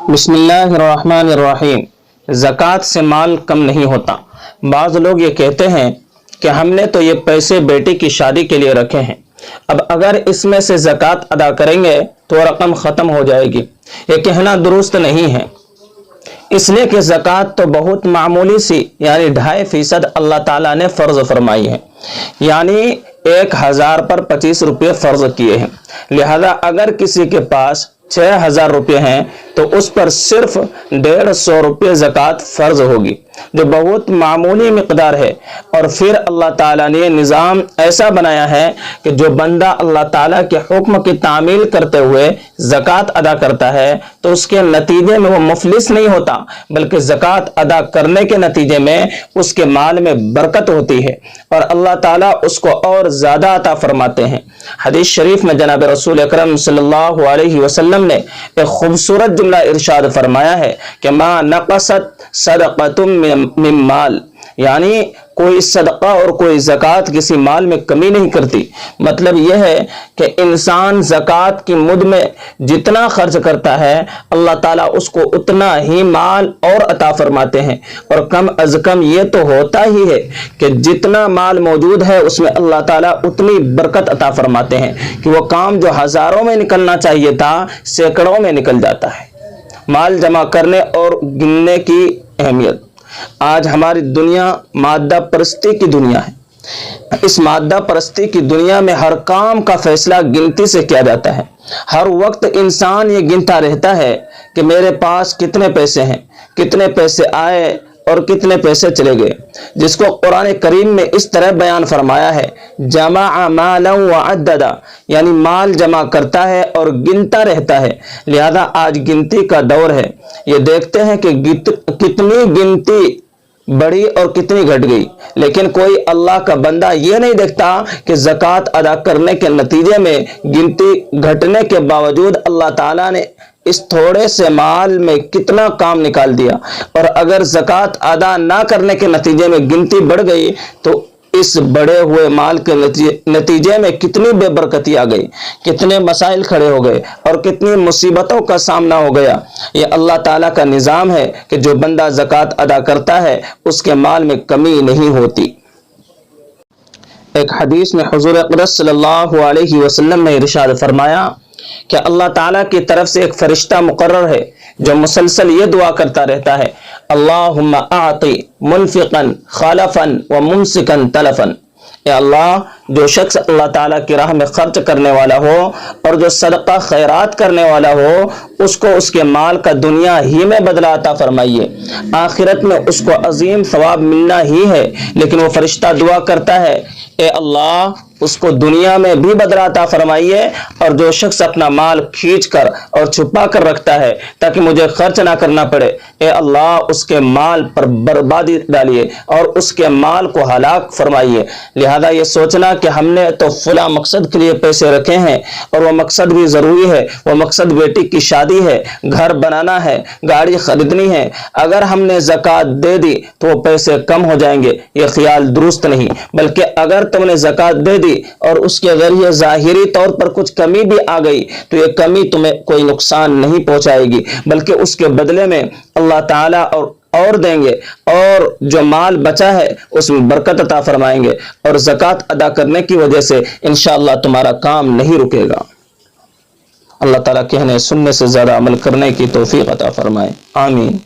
بسم اللہ الرحمن الرحیم۔ زکوٰۃ سے مال کم نہیں ہوتا۔ بعض لوگ یہ کہتے ہیں کہ ہم نے تو یہ پیسے بیٹی کی شادی کے لیے رکھے ہیں، اب اگر اس میں سے زکوٰۃ ادا کریں گے تو رقم ختم ہو جائے گی۔ یہ کہنا درست نہیں ہے، اس لیے کہ زکوٰۃ تو بہت معمولی سی یعنی 2.5% اللہ تعالیٰ نے فرض فرمائی ہے، یعنی 1000 پر 25 روپے فرض کیے ہیں۔ لہذا اگر کسی کے پاس 6000 روپے ہیں تو اس پر صرف 150 روپے زکوٰۃ فرض ہوگی، جو بہت معمولی مقدار ہے۔ اور پھر اللہ تعالیٰ نے نظام ایسا بنایا ہے کہ جو بندہ اللہ تعالیٰ کے حکم کی تعمیل کرتے ہوئے زکوٰۃ ادا کرتا ہے تو اس کے نتیجے میں وہ مفلس نہیں ہوتا، بلکہ زکوٰۃ ادا کرنے کے نتیجے میں اس کے مال میں برکت ہوتی ہے اور اللہ تعالیٰ اس کو اور زیادہ عطا فرماتے ہیں۔ حدیث شریف میں جناب رسول اکرم صلی اللہ علیہ وسلم نے ایک خوبصورت جملہ ارشاد فرمایا ہے کہ ما نقصت صدقۃ من مال، یعنی کوئی صدقہ اور کوئی زکوٰۃ کسی مال میں کمی نہیں کرتی۔ مطلب یہ ہے کہ انسان زکوٰۃ کی مد میں جتنا خرچ کرتا ہے اللہ تعالیٰ اس کو اتنا ہی مال اور عطا فرماتے ہیں، اور کم از کم یہ تو ہوتا ہی ہے کہ جتنا مال موجود ہے اس میں اللہ تعالیٰ اتنی برکت عطا فرماتے ہیں کہ وہ کام جو ہزاروں میں نکلنا چاہیے تھا سینکڑوں میں نکل جاتا ہے۔ مال جمع کرنے اور گننے کی اہمیت۔ آج ہماری دنیا مادہ پرستی کی دنیا ہے۔ اس مادہ پرستی کی دنیا میں ہر کام کا فیصلہ گنتی سے کیا جاتا ہے۔ ہر وقت انسان یہ گنتا رہتا ہے کہ میرے پاس کتنے پیسے ہیں، کتنے پیسے آئے اور کتنے پیسے چلے گئے، جس کو قرآن کریم میں اس طرح بیان فرمایا ہے جمع مالا وعددا، یعنی مال جمع کرتا ہے اور گنتا رہتا ہے۔ لہذا آج گنتی کا دور ہے، یہ دیکھتے ہیں کہ کتنی گنتی بڑھی اور کتنی گھٹ گئی، لیکن کوئی اللہ کا بندہ یہ نہیں دیکھتا کہ زکوٰۃ ادا کرنے کے نتیجے میں گنتی گھٹنے کے باوجود اللہ تعالیٰ نے اس تھوڑے سے مال میں کتنا کام نکال دیا، اور اگر زکوٰۃ ادا نہ کرنے کے نتیجے میں گنتی بڑھ گئی تو اس بڑے ہوئے مال کے نتیجے میں کتنی بے برکتی آ گئی، کتنے مسائل کھڑے ہو گئے اور کتنی مصیبتوں کا سامنا ہو گیا۔ یہ اللہ تعالیٰ کا نظام ہے کہ جو بندہ زکوٰۃ ادا کرتا ہے اس کے مال میں کمی نہیں ہوتی۔ ایک حدیث میں حضور اقدس صلی اللہ علیہ وسلم نے ارشاد فرمایا کہ اللہ تعالیٰ کی طرف سے ایک فرشتہ مقرر ہے جو مسلسل یہ دعا کرتا رہتا ہے اللہم اعطی منفقا خالفا وممسکا تلفا، اے اللہ جو شخص اللہ تعالیٰ کی راہ میں خرچ کرنے والا ہو اور جو صدقہ خیرات کرنے والا ہو اس کو اس کے مال کا دنیا ہی میں بدلہ عطا فرمائیے، آخرت میں اس کو عظیم ثواب ملنا ہی ہے۔ لیکن وہ فرشتہ دعا کرتا ہے اے اللہ اس کو دنیا میں بھی بدلہ عطا فرمائیے، اور جو شخص اپنا مال کھینچ کر اور چھپا کر رکھتا ہے تاکہ مجھے خرچ نہ کرنا پڑے، اے اللہ اس کے مال پر بربادی ڈالیے اور اس کے مال کو ہلاک فرمائیے۔ لہذا یہ سوچنا کہ ہم نے تو فلاں مقصد کے لیے پیسے رکھے ہیں اور وہ مقصد بھی ضروری ہے، وہ مقصد بیٹی کی شادی ہے، گھر بنانا ہے، گاڑی خریدنی ہے، اگر ہم نے زکوٰۃ دے دی تو وہ پیسے کم ہو جائیں گے، یہ خیال درست نہیں۔ بلکہ اگر تم نے زکوٰۃ دے دی اور اس کے ذریعے ظاہری طور پر کچھ کمی بھی آ گئی تو یہ کمی تمہیں کوئی نقصان نہیں پہنچائے گی، بلکہ اس کے بدلے میں اللہ تعالیٰ اور دیں گے، اور جو مال بچا ہے اس میں برکت عطا فرمائیں گے، اور زکوٰۃ ادا کرنے کی وجہ سے انشاءاللہ تمہارا کام نہیں رکے گا۔ اللہ تعالیٰ کہنے سننے سے زیادہ عمل کرنے کی توفیق عطا فرمائے، آمین۔